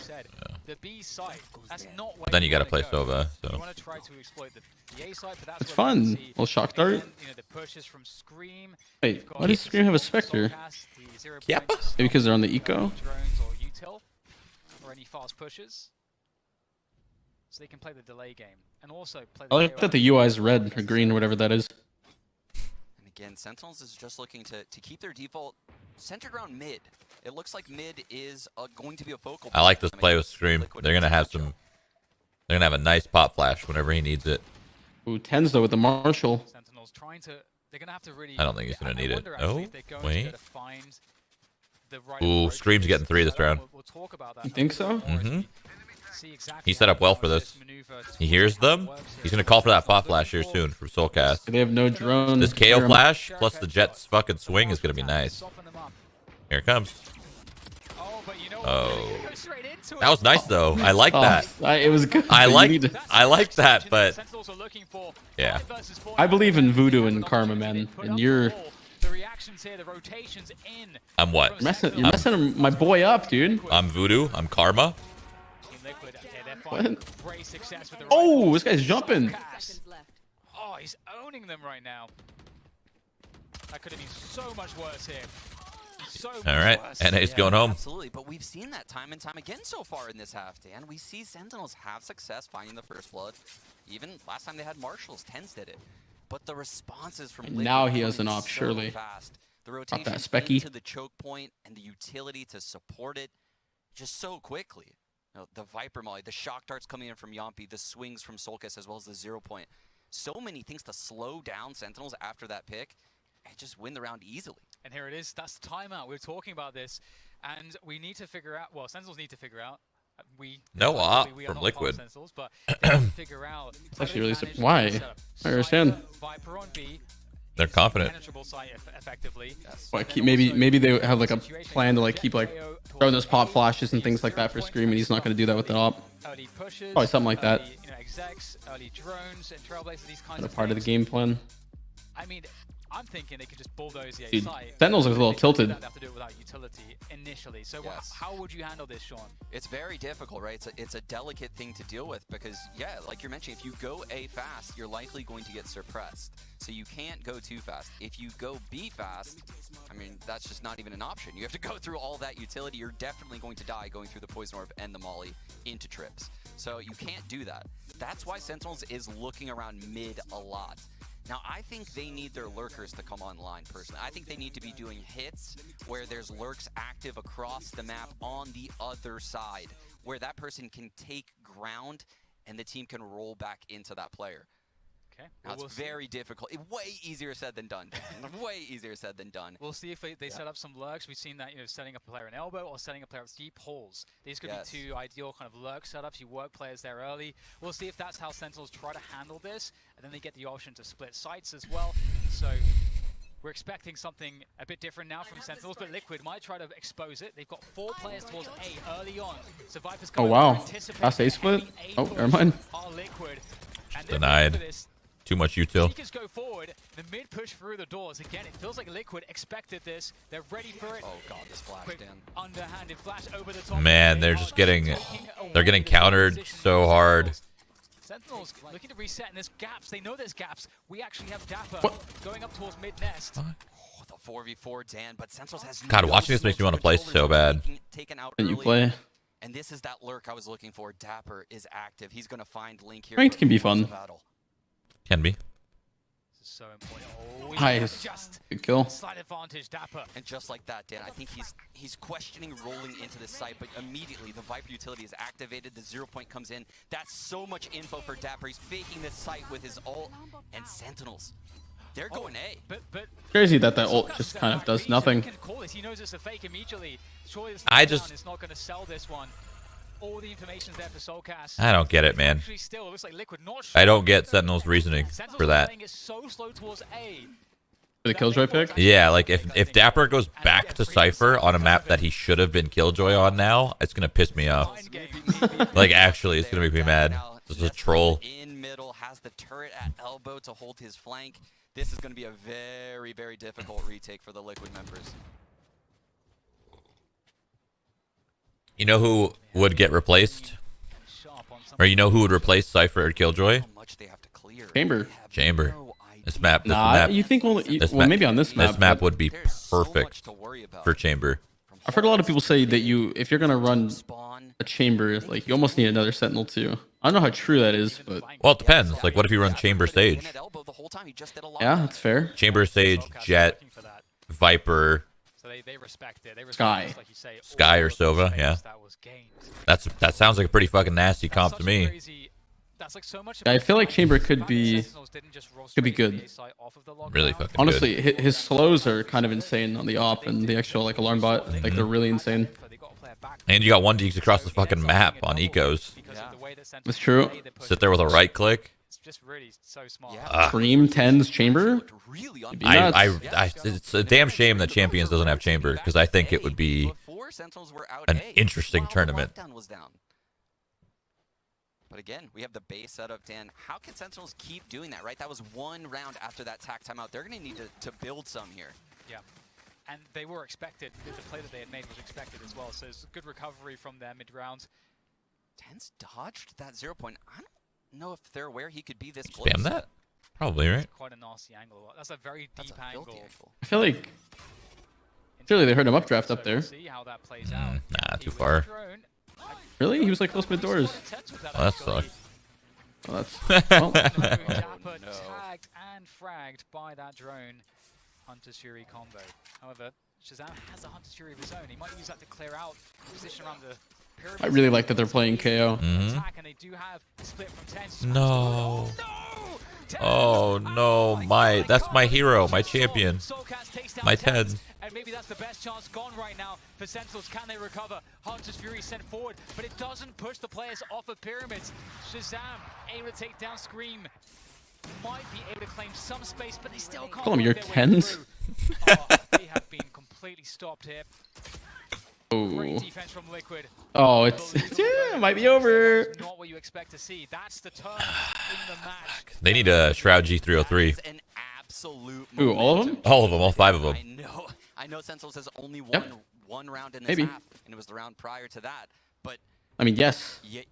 The B site, that's not where But then you got to wanna play go. Sova. You So want to try to exploit the A site, but that's It's where we fun. can see, Little shock dart. again, you know, the pushes from Scream. Wait, You've got why does Scream have a Spectre? Soulcast, the 0 Yep. point Maybe because they're on the eco? drones or util, or any fast pushes. So they can play the delay game and also play the I like that the UI is red or green or whatever that is. And again, Sentinels is just looking to keep their default centered around mid. It looks like mid is going to be a focal point. I like this play with against Scream. Liquid They're and gonna have Sentinels. some. They're gonna have a nice pop flash whenever he needs it. Ooh, tens though with the Marshall. Sentinels trying to. They're gonna have to really. I don't think he's gonna need it. wonder actually Oh, if they're going to wait. be able to find the right Ooh, approach Scream's to getting 3 this setup. round. We'll talk about that. You think so? Mhm. See exactly He set how up well far for this. maneuver He hears towards how it them. works here. He's gonna call for that pop flash here soon from Soulcast. They have no drone. This KO Here, flash plus the Jet's fucking swing is gonna be nice. Soften them up. Here it comes. Oh, but you know Oh. what? They're gonna go straight into it. That was nice though. I like Oh, that. it was good. I but you like- need to- That's I like the that, extension but- Sentinels are looking for. Yeah. 5 versus 4. I believe in voodoo and They have an karma, opportunity. man, They put and up the you're- wall. The reactions here, the rotations in. I'm what? You're messing my boy up, dude. I'm Voodoo. I'm Karma. Team Liquid, okay, they're finding What? great success with the Oh, rifles. this guy's jumping. Soulcast. Oh, he's owning them right now. That could have been so much worse here. So much All right. worse. NA's Yeah, going home. Absolutely, but we've seen that time and time again so far in this half, Dan. We see Sentinels have success finding the first blood. Even last time they had Marshals, Tens did it. But the responses from And Liquid now he come has an in op, so surely. fast. The that rotation Specky. into the choke point and the utility to support it just so quickly. You know, the Viper Molly, the shock darts coming in from Yampi, the swings from Solkis, as well as the 0 point. So many things to slow down Sentinels after that pick and just win the round easily. And here it is. That's the timeout. We were talking about this, and we need to figure out. Well, Sentinels need to figure out. No op we are from not Liquid. part of Sentinels, but they have to figure out. It's actually really why? I understand. Viper on B. They're confident. Penetrable site effectively. What, maybe they have like a plan to like keep like throwing those pop flashes and things like that for Scream, and he's not going to do that with an op. Early pushes, Probably something like that. early, you know, execs, early drones, and trailblazers. These kinds Not a of part of the things. game plan. I mean, I'm thinking they could just bulldoze the A Dude, site. Sentinels is a little They could do tilted. that, they have to do it without utility initially. So Yes. how would you handle this, Sean? It's very difficult, right? It's a delicate thing to deal with because, yeah, like you're mentioning, if you go A fast, you're likely going to get suppressed. So you can't go too fast. If you go B fast, I mean, that's just not even an option. You have to go through all that utility. You're definitely going to die going through the Poison Orb and the Molly into trips. So you can't do that. That's why Sentinels is looking around mid a lot. Now, I think they need their lurkers to come online, personally. I think they need to be doing hits where there's lurks active across the map on the other side, where that person can take ground and the team can roll back into that player. Okay. Now, Well, it's very difficult. Way easier said than done. Way easier said than done. We'll see if they set up some lurks. We've seen that, setting up a player in elbow or setting a player with deep holes. These could Yes. be two ideal kind of lurk setups. You work players there early. We'll see if that's how Sentinels try to handle this, and then they get the option to split sites as well. So we're expecting something a bit different now from Sentinels, but Liquid might try to expose it. They've got 4 players towards A early on. So Viper's Oh coming wow, to anticipate last A any split. A Oh, push never mind. are Liquid. And Denied. for this, Too much util. Seekers go forward. The mid push through the doors. Again, it feels like Liquid expected this. They're ready for it. Oh god, this flash, Quick Dan. underhanded flash over the top. Man, they're just getting, they're getting countered so hard. Sentinels looking to reset, and there's gaps. They know there's gaps. We actually have Dapper going up towards mid nest. Oh, the 4v4, Dan, but Sentinels has God, no watching this makes me want to play controllers so bad. taken out Can you early. play? And this is that lurk I was looking for. Dapper is active. He's going to find Link here. Ranked but can be he wants fun. the battle. Can be. This is so important. Oh, Nice. just Good kill. slight advantage, Dapper. And just like that, Dan, I think he's questioning rolling into this site, but immediately the Viper utility is activated. The 0 point comes in. That's so much info for Dapper. He's faking this site with his ult. And Sentinels, they're going A. But Crazy that ult just kind of does nothing. He knows it's a fake immediately. Surely this is not going to sell this one. All the information's there for Soulcast. I don't get it, man. Actually, still, it looks like Liquid not sure. I don't get Sentinel's reasoning for that. Playing it so slow towards A. For the Killjoy pick? Yeah, like if Dapper goes back to Cypher on a map that he should have been Killjoy on now, it's gonna piss me off. Like actually, it's gonna make me mad. This is a troll. In middle, has the turret at elbow to hold his flank. This is going to be a very, very difficult retake for the Liquid members. You know who would get replaced? Or you know who would replace Cypher or Killjoy? How much they have to clear. Chamber. They have Chamber. no idea. This map. This Nah, map. you think only... This well, map- maybe on this map. This map but would be There's so much perfect to worry about. for Chamber. I've heard a lot of people say that if you're going to run Spawn. a chamber, like, you almost need another Sentinel too. I don't know how true that is, but... Well, it depends. Like, what if you run Chamber Sage? At elbow the whole time. He just did a lot. Yeah, that's fair. Chamber Sage, Jet, Viper. So they respect it. They respect Sky. it, like you say, Sky all or of the Sova, space yeah. that was gained. That sounds like a pretty fucking nasty comp to me. That's like so much I feel like Chamber could be good. Really fucking Honestly, his slows are kind of insane on the op and the actual like alarm bot. Like they're really insane. And you got one Deeks across the fucking map on ecos. That's true. Sit there with a right click. It's just really so smart. Dream 10's chamber. Looked really Be It's a damn shame that Champions doesn't have Chamber because I think it would be Before Sentinels were out an A, interesting while tournament. Lockdown was down. But again, we have the base set up, Dan. How can Sentinels keep doing that, right? That was one round after that tack timeout. They're going to need to build some here. Yeah. And they were expected. The play that they had made was expected as well. So it's a good recovery from their mid-round. Ten's dodged that 0 point. I don't know if they're aware he could be this close. Spam that? Probably, right? Quite a nasty angle. That's a very That's deep a filthy angle. angle. I feel like surely they heard him updraft up there. We'll see how that plays out. Nah, He too was far. drone. Really? He was like close mid doors. Oh, that sucked. Oh, that's well, Dapper no. tagged and fragged by that drone Hunter Shuri combo. However, Shazam has a Hunter Shuri of his own. He might use that to clear out position around the pyramid. I really like that they're playing KO. Attack, and they do have a split from 10. No. No! 10. Oh no, that's my hero, my champion. Soulcast takes down My 10. 10. And maybe that's the best chance gone right now for Sentinels. Can they recover? Hunter's Fury sent forward, but it doesn't push the players off of pyramids. Shazam able to take down Scream. Might be able to claim some space, but they still can't. Call them work your their way 10s. through. Oh, they have been completely stopped here. Great Oh, defense from Liquid. oh, it's yeah, it might be over. Not what you expect to see. That's the turn in the match. They need a Shroud G303. That is an absolute Ooh, all of them? momentum All of them, all 5 of them. I know Sentinels has only won Yep. one round in this Maybe. half, and it was the round prior to that. But I mean, yes. yeah,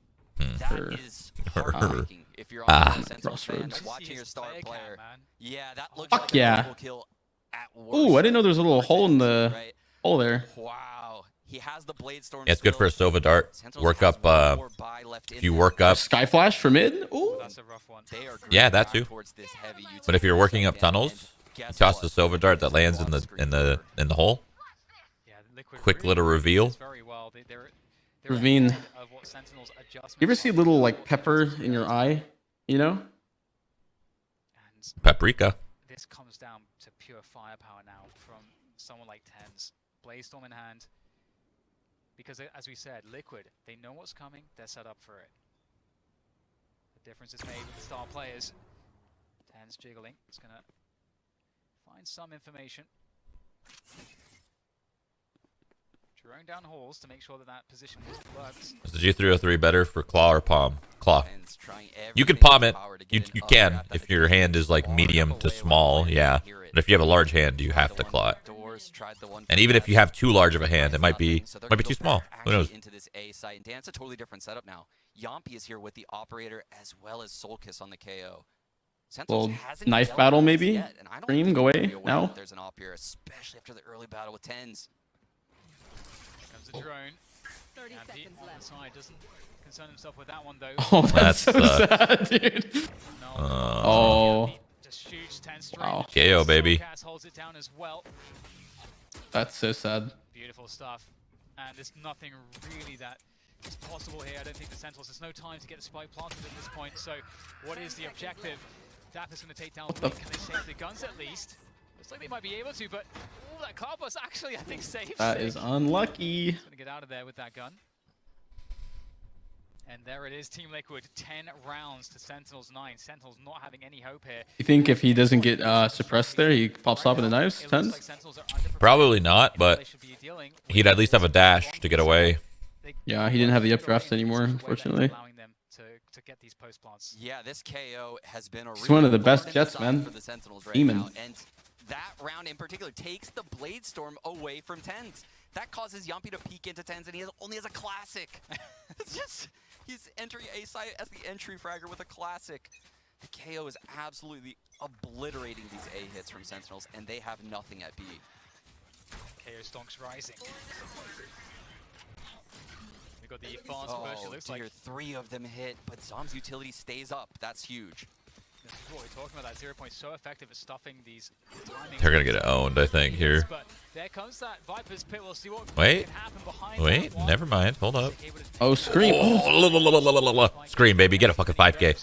Sure. that is heartbreaking if you're on a Sentinels fan, Crossroads. watching your star player. Man. Yeah, that looks Fuck like yeah. a double kill at worst. Ooh, I didn't know there was a little hole in the Right? hole there. Wow. He has the blade storm. Yeah, it's good for a still. Sova dart. Sentinels Work has up, one more buy left in if you there. work up, Sky Flash for mid. Ooh, That's a rough one. They are Yeah, going that back too. towards this heavy but if you're utility working up again, tunnels, and you guess toss the what? Sova dart that lands in the hole. Yeah, Liquid Quick really little reveal. plays very well. They're Ravine. ahead of what Sentinels' adjustments you ever see are. little like pepper in your eye? You know? And Paprika. this comes down to pure firepower now from someone like Tens. Blaze Storm in hand. Because as we said, Liquid, they know what's coming, they're set up for it. The difference is made with the star players. Tens jiggling. It's going to find some information. Drone down halls to make sure that that position works. Is the G303 better for claw or palm? Claw. Tens trying You can everything in palm his it. power to You get an can updraft if at the your hand game. is like Far medium enough to away where small. players Yeah. can hear it. But if you have a large hand, you have to claw it. Doors, tried the one And even if you have too large of a hand, it might be So they're too gonna go small. back Who knows? actually into this A site. And Dan's a totally different setup now. Yampi is here with the operator as well as Soulkiss on the KO. Sentinels Little hasn't knife dealt battle with this maybe? yet, and I don't Scream, think go they're away gonna be aware now? that there's an op here, especially after the early battle with Tens. Comes the drone. 30 And Pete seconds on the left. side doesn't concern himself with that one though. Oh, that's so That's, sad, dude. No. Oh. Just shoots 10 straight. Wow. KO, baby. Soulcast holds it down as well. That's so sad. Beautiful stuff. And there's nothing really that is possible here. I don't think the Sentinels, there's no time to get the spike planted at this point. So what is the objective? Dapper's going to take down the Blink. Can they save the guns at least? Looks like they might be able to, but that cloud burst actually, I think, saves That Snake. is unlucky. Gonna get out of there with that gun. And there it is, Team Liquid, 10 rounds to Sentinels 9. Sentinels not having any hope here. You think if he doesn't get suppressed there, he pops up in the knives? It looks Tens? like Sentinels are underprepared. Probably not, You know, but they should be dealing he'd at least have a dash to get away. Yeah, he didn't have the updrafts anymore, unfortunately. Allowing them to get these post plants. Yeah, this KO has been a He's one of the really best important Jets, design man. for the Sentinels right Demon. now. And that round in particular takes the Blade Storm away from Tens. That causes Yampi to peek into Tens, and he only has a classic. It's just, he's entering A site as the entry fragger with a classic. The KO is absolutely obliterating these A hits from Sentinels, and they have nothing at B. KO stonks rising. We got the fast push. It looks dear, like 3 of them hit, but Zom's utility stays up. That's huge. this is what we're talking about. That 0 point so effective at stuffing these timings. They're gonna get owned, I think, here. But there comes that Viper's Pit. We'll see what Wait. can happen behind Wait, that one. never mind. Hold up. Oh, Scream. Oh, Scream, baby. Get a fucking 5K.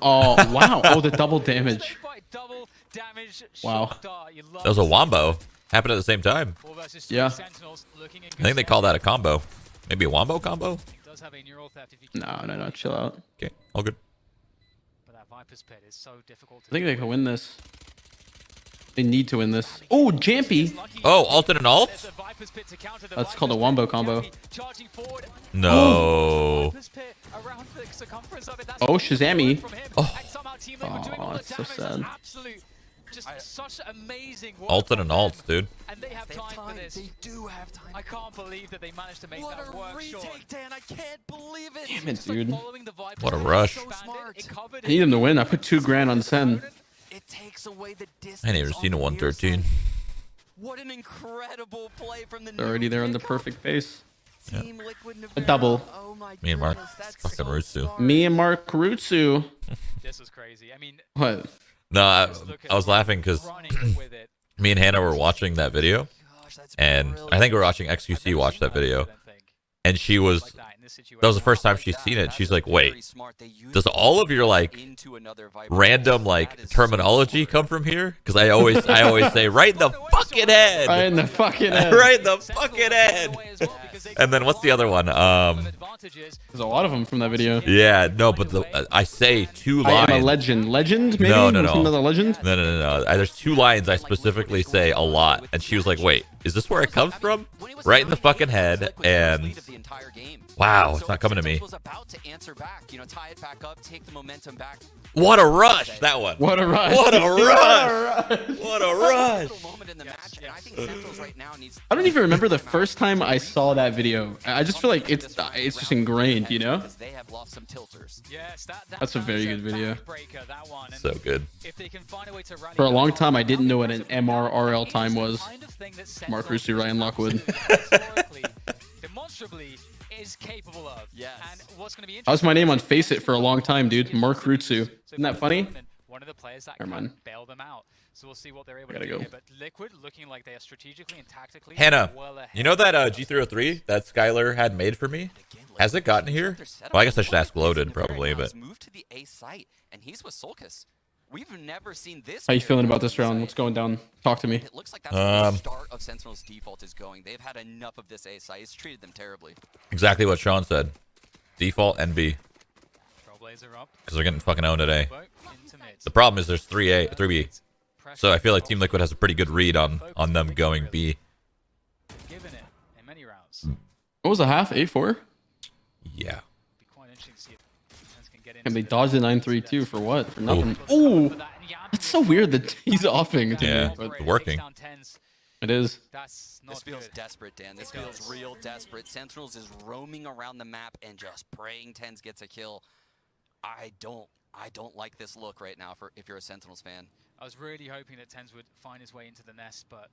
oh, wow. Oh, the double damage. Double damage. Wow. Shock dart. You love That was a to see wombo. it. Happened at the same time. 4 versus Yeah. 3 Sentinels looking in I think they good call that a stead. combo. Maybe a wombo combo? Does have a neural theft if you can No. Chill out. Okay, all good. But that Viper's Pit is so difficult to I think deal they can with. win this. They need to win this. Oh, Jampy. Lucky- Oh, alternate There's alt? a Viper's Pit to counter the That's called a Viper's wombo Pit. combo. Jampy charging forward. No. Viper's Pit around the circumference of it. That's Oh, what we Shazammy. from him. Oh. And somehow Team Liquid doing all the that's so damage. That's sad. absolute, just such amazing work Alternate from alts, them. dude. And they have time for this. They do have time. I can't believe that they managed to make What that a work, Sean. retake, Dan. I can't believe it. Damn it, Just like dude. following the Viper's What a Pit, rush. expanded, So smart. it covered I need it. him to win. I put 2 grand on Sen. It takes away the distance. I ain't never seen a on the near 113. side. What an incredible play from the They're already there on the pickup. perfect pace. Team Liquid A double. Oh my Me and Mark. goodness, that's Fucking so Rutsu. smart. Me and Mark Rutsu. This was crazy. I mean, What? No, just look at I was laughing because running with it. me and Hannah were watching that video, Gosh, that's and brilliant. I think we were watching XQC watch that video, and she was, that was the first time she's seen it. She's like, wait, does all of your like random like terminology come from here? Because I always say right in the fucking head, Right in the fucking head. right in the fucking head. And then what's the other one? There's a lot of them from that video. Yeah, no, but I say 2 I am a lines. legend. Legend, maybe? No. Another legend? No. There's 2 lines I specifically say a lot, and she was like, "Wait, is this where it comes from?" Right in the fucking head, and wow, it's not coming to me. Was about to answer back, tie it back up, take the momentum back. What a rush that one! What a rush. What a rush! rush. What a rush! Pivotal moment in the match, and I think Sentinels right now needs. I don't even remember the first time I saw that video. I just feel like it's just ingrained, you know? Because they have lost some tilters. Yes, That's a very good video. backbreaker, that one. And So good. if they can find a way to rally For a long back time, up, I didn't know what an MRRL time it's the was. kind of thing that Mark Sentinels Rusu, Ryan Lockwood. historically, demonstrably is capable of. Yes. And what's going to be That was my name on interesting Face It for a long time, dude. Mark Rutsu. Isn't that funny? One of the players that Never can mind. bail them out. So we'll see what they're able Gotta to do go. here. But Liquid looking like they are strategically and tactically Hannah, well ahead. you know that G303 that Skylar had made for me? Has it gotten here? Well, I guess I should ask Loaded probably, but Moved to the A site, and he's with Soulkiss. We've never seen this. How you feeling about this round? What's going down? Talk to me. It looks like that's where the start of Sentinel's default is going. They've had enough of this A site. It's treated them terribly. exactly what Sean said. Default NB, Trailblazer up. because they're getting fucking owned today. Boat into mid. The problem is there's 3B. Pressure So I feel like Team Liquid has a pretty good read on them going B. given it. What was the half? 8-4? Yeah. Be quite interesting to see if Tens can get And they into dodged the 9-3 too for what? For nothing. Oh, that's so weird that he's offing to Yeah, me, but it's working. it is. That's not This feels good. desperate, Dan. This feels real desperate. Sentinels is roaming around the map and just praying Tens gets a kill. I don't like this look right now for if you're a Sentinels fan. I was really hoping that Tens would find his way into the nest, but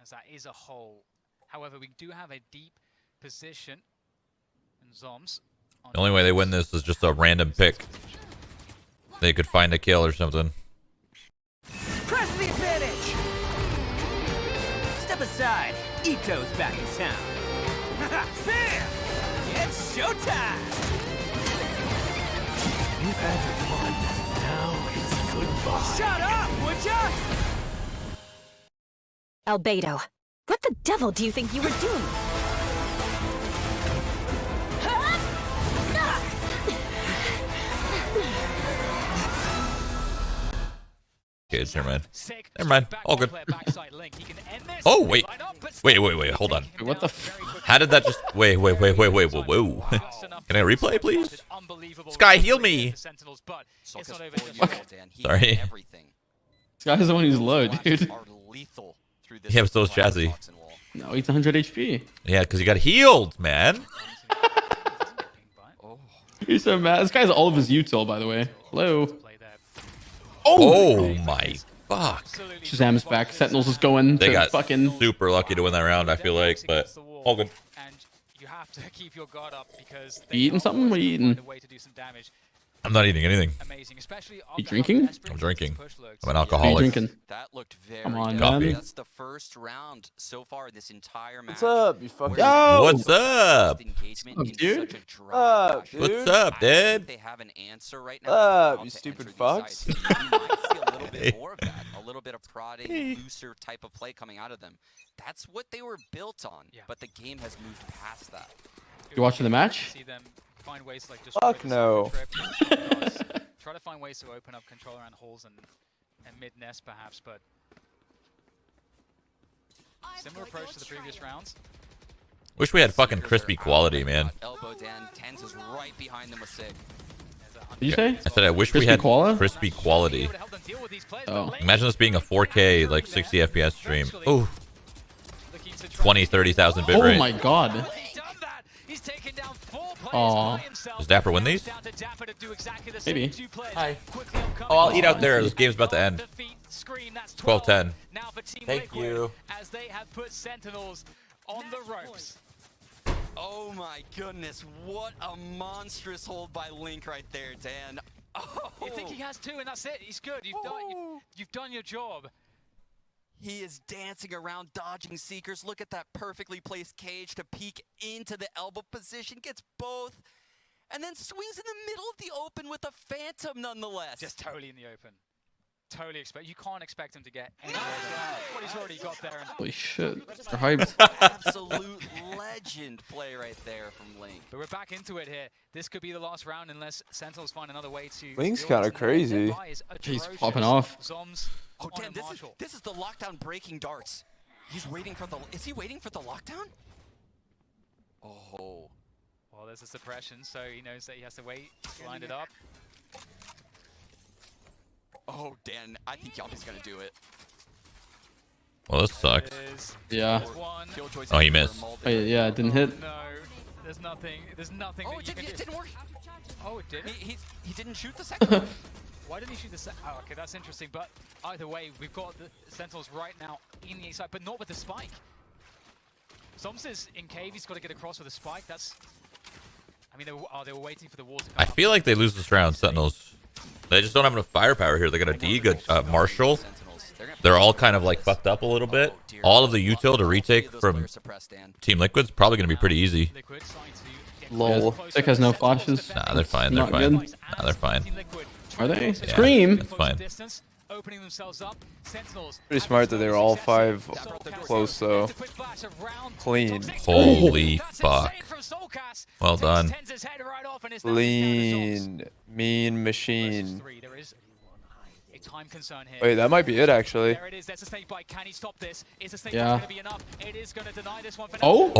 as that is a hole. However, we do have a deep position. And Zoms. The only way they win this is just a random pick. They could find a kill or something. Press the advantage! Step aside. Ito's back in town. Bam! It's showtime! You've had your fun. Now it's goodbye. Shut up, would ya? Albedo, what the devil do you think you were doing? Okay, never mind. Never mind. All good. Oh, wait. Wait. Hold on. Wait, what the f? How did that just... Wait. Whoa. Can I replay, please? Sky, heal me. Sorry. This guy's the one who's low, dude. Yeah, but so is Chazzy. No, he's 100 HP. Yeah, because he got healed, man. He's so mad. This guy's all of his util, by the way. Hello. Oh my fuck. Shazam's back. Sentinels is going They to got fucking... super lucky to win that round, I feel like, but all good. And you have to keep your guard up because You eating something? What are you eating? I'm not eating anything. Amazing, especially You drinking? I'm drinking. I'm an What are you alcoholic. drinking? That looked very Come on, Coffee. man. That's the first round so far this entire match. What's up, you fucking... Yo! What's up? Engagement What's up, in dude? such a dry Up, fashion. dude? What's up, I think dude? they have an answer right now. Up, how you to stupid enter these fucks? sites. We might see a little bit more of that. A little bit of prodding, looser type of play coming out of them. That's what they were built on. Yeah. But the game has moved past that. You watching the match? See them find ways to, like, Fuck no. Try to find ways to open up control around holes and mid nest perhaps, but similar approach to the previous rounds. Wish we had fucking crispy quality, man. Elbow Dan, Tens is right behind them with Sig. Did you say? I said I wish we Crispy had koala? crispy quality. Oh. Imagine this being a 4K, like 60 FPS stream. Ooh, 20, 30,000 Oh bitrate. my god. Aw. Does Dapper win these? Maybe. Hi. Oh, I'll eat out there. This game's about to end. 12-10. Thank you. As they have put Sentinels on the ropes. Oh my goodness, what a monstrous hold by Link right there, Dan. Oh. You think he has two and that's it? He's good. You've done your job. He is dancing around, dodging Seekers. Look at that perfectly placed cage to peek into the elbow position. Gets both. And then swings in the middle of the open with a Phantom nonetheless. Just totally in the open. Totally expect. You can't expect him to get anywhere what he's already got there. And Holy shit. They're hyped. Absolute legend play right there from Link. but we're back into it here. This could be the last round unless Sentinels find another way to... Link's deal kinda with it. crazy. Their buy is He's atrocious. popping off. Zoms Oh, on Dan, a Marshall. this is the lockdown breaking darts. He's waiting for the... Is he waiting for the lockdown? Oh. Well, there's a suppression, so he knows that he has to wait, line it up. Oh, Dan, I think Yami's gonna do it. Well, this sucks. Yeah. There's one. Killjoy's Oh, he gonna missed. mold Oh, yeah, it didn't hit. No, there's nothing. There's nothing Oh, that you can it do. didn't work. Oh, it didn't? He didn't shoot the second one. Why didn't he shoot the second? Oh, okay, that's interesting. But either way, we've got the Sentinels right now in the A side, but not with the spike. Zoms is in cave. He's got to get across with a spike. That's... I mean, they were waiting for the wall to come I up. feel like they lose this round, Sentinels. They just don't have enough firepower here. They got a D, good Marshall. They're all kind of like fucked up a little bit. All of the util to retake from Team Liquid's probably going to be pretty easy. Liquid trying to get Lol. Sick has no flashes. Nah, they're fine. They're Not fine. good. Nah, they're fine. Are they? Yeah, Scream! that's fine. Opening themselves up. Sentinels Pretty smart that they were all five close, though. Clean. Holy fuck. Well done. Clean. Mean machine. time concern here. Wait, that might be it actually. There it is. There's a snake bite. Can he stop this? Is the snake Yeah. bite going to be enough? It is going to deny this one for now. Oh.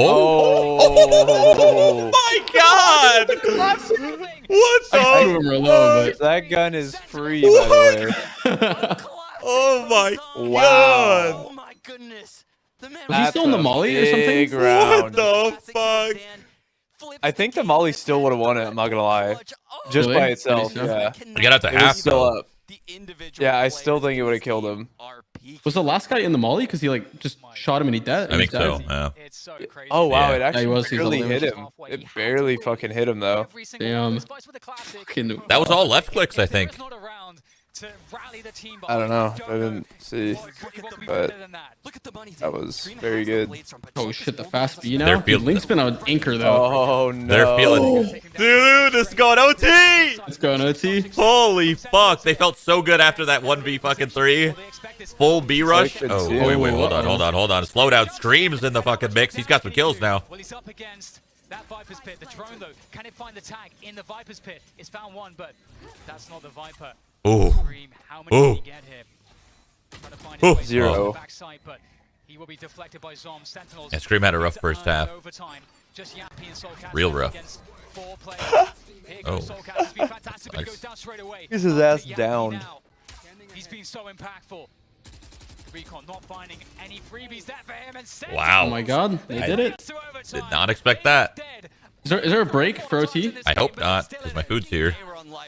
Oh, my God! What I threw the? him real low, that gun is free, by the Oh my Wow. God! Oh my goodness. The man Was he still in the molly or something? big round. What the fuck? I think the molly still would have won it. I'm not gonna lie, just Really? by itself. Pretty sure. Yeah, We got out to it was half still though. up. Yeah, I still think it would have killed him. Was the last guy in the molly? Because he like just shot him and he dead. I think so. Yeah. It's so crazy. Oh wow, Yeah. it actually he was. He's barely a hit little- him. It barely fucking hit him though. Every single Damn. one of those fights with the classic. Fucking- That was all left clicks, I If there think. is not a round to rally the team I don't know. I behind, didn't see, what could be but better than that? Look at the money. that was very good. Oh shit, the fast B They're now. feeling- Dude, Link's been an anchor though. Oh no. They're feeling. Dude, this is going OT! Let's go on OT. Holy fuck! They felt so good after that 1v fucking 3. Full B rush. Like Oh it wait, too. wait, hold on. Slow down. Screams in the fucking mix. He's got some kills now. Well, he's up against that Viper's Pit. The drone, though, can it find the tag in the Viper's Pit? It's found one, but that's not the Viper. Ooh. Scream, how many Ooh. did he get here? Trying to find Ooh. his way Zero. to the backside, but he will be deflected by Zom. Sentinels. Yeah, Scream had a rough to first earn half. overtime. Just Yappy and Soulcat Real rough. against 4 players. Here Oh. goes Soulcat. It's been fantastic, but he Nice. goes down straight away. He's his Onto ass Yappy down. now. He's been so impactful. Recon not finding any freebies there for him, and Sentinels Wow. Oh my god, they did it. to overtime. Did not expect that. Dead. Is there a break for OT? I hope not, because my food's here.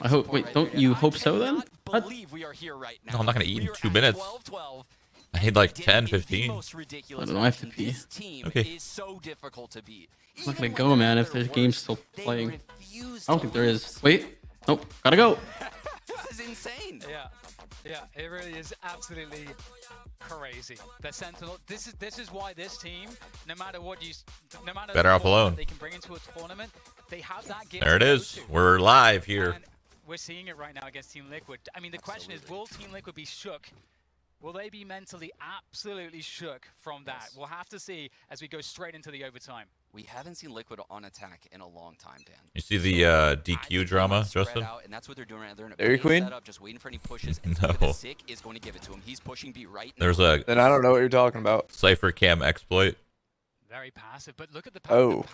I hope. Wait, don't you hope so then? What? No, I'm not gonna eat in 2 minutes. I need like 10, 15. I don't know, I have to pee. Okay. Is so difficult to beat. I'm not gonna go, man. If there's games still playing, I don't think there is. Wait, nope, gotta go. This is insane. Yeah, it really is absolutely crazy. The Sentinel. This is why this team, no matter Better off what alone. they can bring into a tournament, they have that gift. There it to go is. to. We're live here. And we're seeing it right now against Team Liquid. I mean, the question is, will Team Liquid be shook? Will they be mentally absolutely shook from that? We'll have to see as we go straight into the overtime. We haven't seen Liquid on attack in a long time, Dan. You see the DQ drama, Justin? And that's what they're doing right now. They're in a Dairy base Queen? setup, just waiting for any pushes. And No. the Sick is going to give it to him. He's pushing B right now. There's a Then I don't know what you're talking about. Cypher Cam exploit. Very passive, but look at the Oh.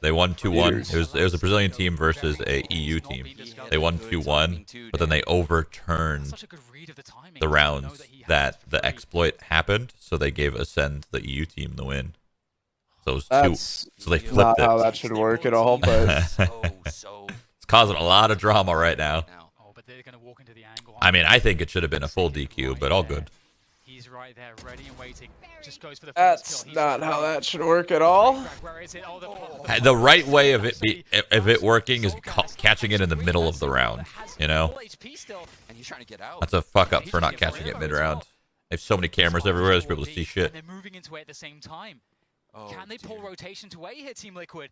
They won 2-1. Leaders. It was a Brazilian team versus a EU team. They won 2-1, but then they overturned Such a good read of the timing. the Know rounds he has that it for the free. exploit happened, so they gave Ascend the EU team the win. So it was That's 2. So they not flipped how it. that should work at all, but So It's causing a lot of drama right now. now. Oh, but they're going to walk into the angle. I mean, I think it should have been a full DQ, but all good. He's right there, ready and waiting. Just goes for the first that's kill. He's not straight. how that should work at all. Where is it? Oh, the The right way of it working is catching it in the middle of the round. You know, full HP still. And he's trying to get out. that's a fuck up for not catching it mid round. They have so many cameras everywhere, there's people to see shit. And they're moving into it at the same time. Oh, Can they pull dear. rotation to away here, Team Liquid?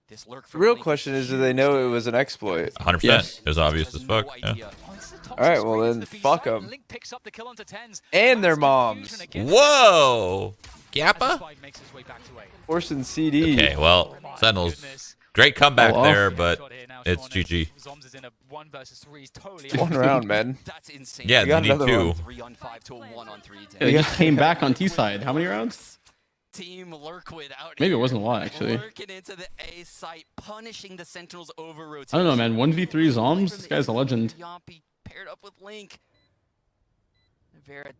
This lurk The from real Link question is, do they know it was an exploit? 100%. Yes. It was obvious Has as no fuck. Yeah. idea. Oh, this is a toxic Alright, well screen then, to the B fuck side. 'em. Link picks up the kill onto tens. And their Mass moms. confusion against Whoa! as Gappa? Spike makes his way back to A. Forcing CD. Okay, well, Oh my Sentinels. goodness. Great comeback Oh, there, off. but Shot here now, it's Sean, GG. and Zoms is in a 1 versus 3. He's totally One round, man. That's insane. Yeah, We got you need another 2. one. 3-on-5 to a 1-on-3. Yeah, they just came back on T side. How many rounds? Team Lurkwood out Maybe it here, wasn't a lot actually. lurking into the A site, punishing the Sentinels over rotation. I don't know, man. 1v3 Zoms. This guy's a legend. Yampi paired up with Link. Vera,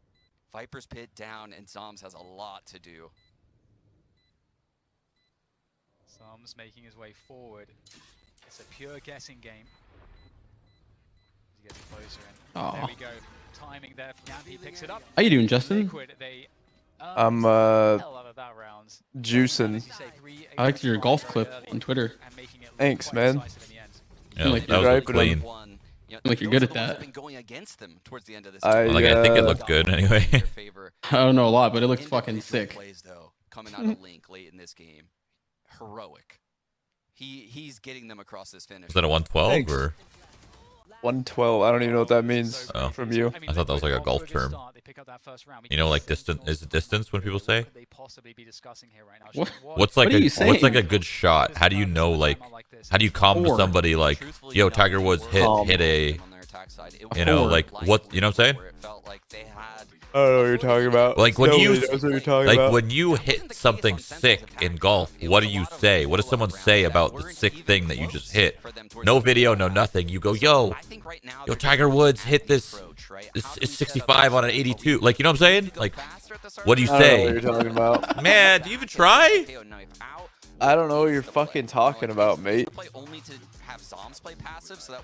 Viper's Pit down, and Zoms has a lot to do. Zoms making his way forward. It's a pure guessing game. He gets closer and Aw. there we go. Timing there. Yampy picks it up. How you doing, Justin? Liquid, they I'm hell out of that rounds. juicing. As you say, 3 I liked your against golf 5 clip early on Twitter. and making it look Thanks, quite man. decisive in the end. Yeah, like that was right, but clean. One, you know, Like you're those good are at the ones that. have been going against them towards the end of this. I, game. Like, I think it uh, looked good anyway. In their favor. I don't know a lot, but it looks fucking Individual sick. Plays though, coming out of Link late in this game, heroic. He's getting them across this finish. Was that a 112 Thanks. or? 112. I don't even know what that means Oh. from you. I thought that was like a Liquid golf off to a good term. start. They pick up that first round. We You know, can like see distance Sentinels. is distance when people say. What could they possibly be discussing here right now? What? Sean, What's like What are you what's like saying? a good shot? How do you know like how do you calm Four. somebody like, yo, Tiger Woods hit a backside. You know, like what? You know what I'm saying? Where it felt like they had. I don't know what you're talking about. Like when Nobody you knows what you're talking like about. when you hit something sick in golf, what do you say? What does someone say about the sick thing that you just hit? No video, no nothing. You go, yo, Tiger Woods hit this. It's 65 on an 82. Like, you know what I'm saying? Like, what do you I don't know say? what you're talking about. Man, do you even try? I don't know what you're fucking talking about, mate.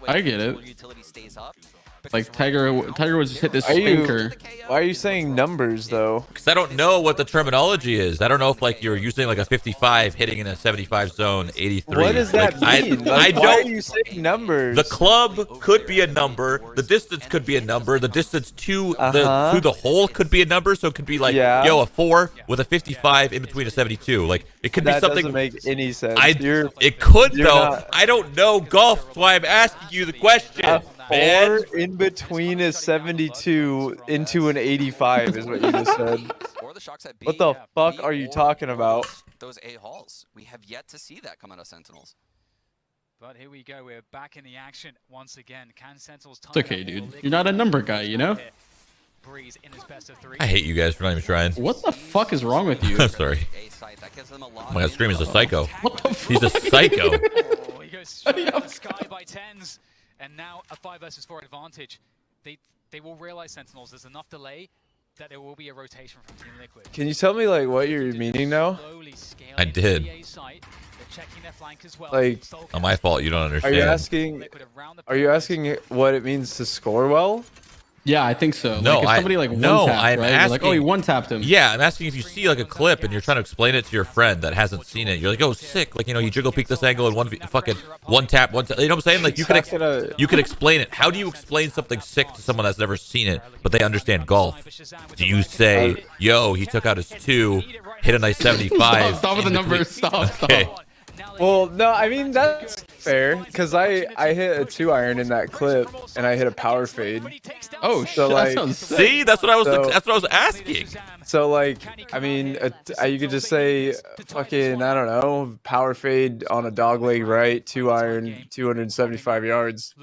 I get it. Like Tiger Woods just hit this Why are you stinker. saying numbers though? Because I don't know what the terminology is. I don't know if like you're using like a 55 hitting in a 75 zone, 83. What does that mean? I Why don't. are you saying numbers? The club could be a number. The distance could be a number. The distance to the hole could be a number. So it could be like, yo, a 4 with a 55 in between a 72. Like it could be something. That doesn't make any sense. It could though. I don't know golf. That's why I'm asking you the question. A 4 in between a 72 into an 85 is what you just said. What the fuck are you talking about? Those 8 halls. We have yet to see that come out of Sentinels. But here we go. We're back in the action once again. Can Sentinels? It's okay, dude. You're not a number guy, you know? I hate you guys for not even trying. What the fuck is wrong with you? Sorry. Oh my god, Stream is a psycho. What the fuck? He's a psycho. Oh, he goes straight up the sky by 10s. And now a 5 versus 4 advantage. They will realize Sentinels. There's enough delay that there will be a rotation from Team Liquid. Can you tell me like what you're meaning now? I did. Like, Not my fault. You don't understand. Are you asking what it means to score well? Yeah, I think so. No, like if somebody like I'm right? asking. Like, oh, he one-tapped him. Yeah, I'm asking if you see like a clip and you're trying to explain it to your friend that hasn't seen it. You're like, oh, sick. Like, you know, you jiggle peek this angle and one tap. You know what I'm saying? Like, you can explain it. How do you explain something sick to someone that's never seen it, but they understand golf? Do you say, yo, he took out his 2, hit a nice 75? Stop with the numbers. Stop. Okay. Well, no, I mean that's fair because I hit a 2-iron in that clip and I hit a power fade. Oh, so shit, like, that sounds sick. See, that's what I was asking. So like, I mean, you could just say fucking, I don't know, power fade on a dogleg right, 2-iron, 275 yards.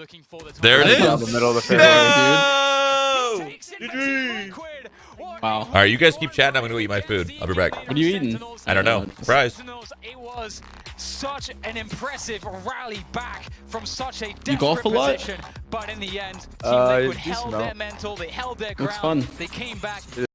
There it is. Down the middle of the fairway, dude. Wow. All right, you guys keep chatting. I'm gonna go eat my food. I'll be back. What are you eating? I don't know. Surprise. It was such an impressive rally back from such a You golf a desperate lot? position, but in the end, Team Liquid held decent their amount. mental, they held their Looks ground, fun. they came back.